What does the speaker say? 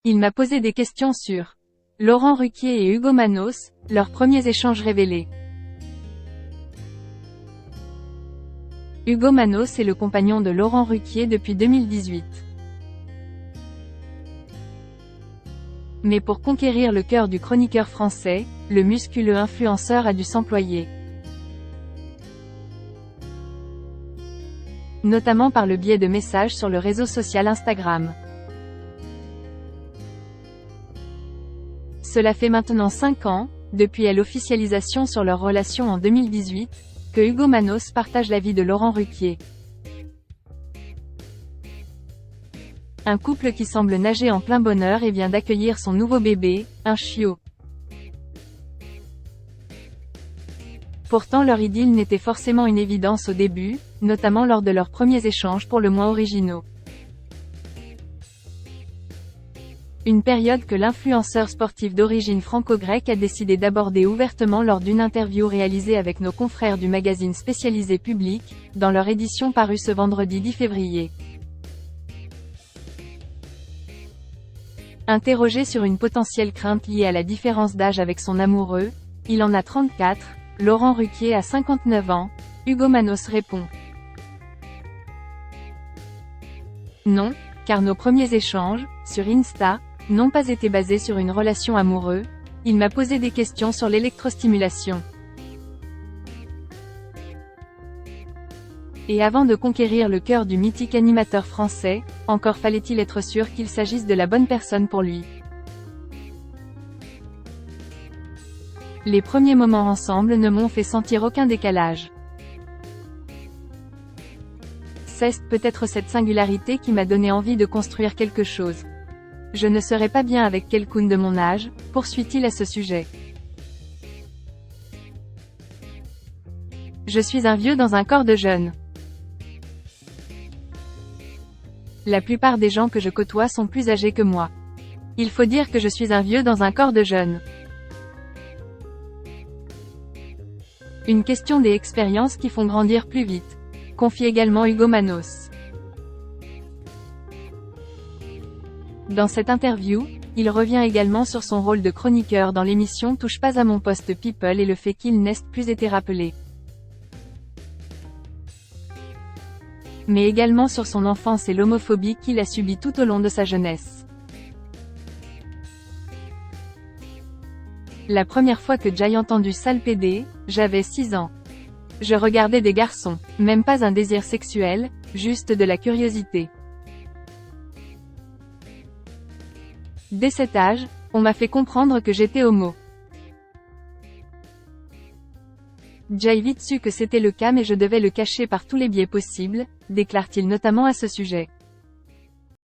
Il m'a posé des questions sur Laurent Ruquier et Hugo Manos, leurs premiers échanges révélés. Hugo Manos est le compagnon de Laurent Ruquier depuis 2018. Mais pour conquérir le cœur du chroniqueur français, le musculeux influenceur a dû s'employer. Notamment par le biais de messages sur le réseau social Instagram. Cela fait maintenant 5 ans, depuis l'officialisation sur leur relation en 2018, que Hugo Manos partage la vie de Laurent Ruquier. Un couple qui semble nager en plein bonheur et vient d'accueillir son nouveau bébé, un chiot. Pourtant leur idylle n'était forcément une évidence au début, notamment lors de leurs premiers échanges pour le moins originaux. Une période que l'influenceur sportif d'origine franco-grecque a décidé d'aborder ouvertement lors d'une interview réalisée avec nos confrères du magazine spécialisé Public, dans leur édition parue ce vendredi 10 février. Interrogé sur une potentielle crainte liée à la différence d'âge avec son amoureux, il en a 34, Laurent Ruquier a 59 ans, Hugo Manos répond. Non, car nos premiers échanges, sur Insta, n'ont pas été basés sur une relation amoureuse, il m'a posé des questions sur l'électrostimulation. Et avant de conquérir le cœur du mythique animateur français, encore fallait-il être sûr qu'il s'agisse de la bonne personne pour lui. Les premiers moments ensemble ne m'ont fait sentir aucun décalage. C'est peut-être cette singularité qui m'a donné envie de construire quelque chose. Je ne serais pas bien avec quelqu'un de mon âge, poursuit-il à ce sujet. Je suis un vieux dans un corps de jeune. La plupart des gens que je côtoie sont plus âgés que moi. Il faut dire que je suis un vieux dans un corps de jeune. Une question des expériences qui font grandir plus vite. Confie également Hugo Manos. Dans cette interview, il revient également sur son rôle de chroniqueur dans l'émission Touche pas à mon poste People et le fait qu'il n'ait plus été rappelé. Mais également sur son enfance et l'homophobie qu'il a subie tout au long de sa jeunesse. La première fois que j'ai entendu sale PD, j'avais 6 ans. Je regardais des garçons, même pas un désir sexuel, juste de la curiosité. Dès cet âge, on m'a fait comprendre que j'étais homo. J'ai vite su que c'était le cas mais je devais le cacher par tous les biais possibles, déclare-t-il notamment à ce sujet.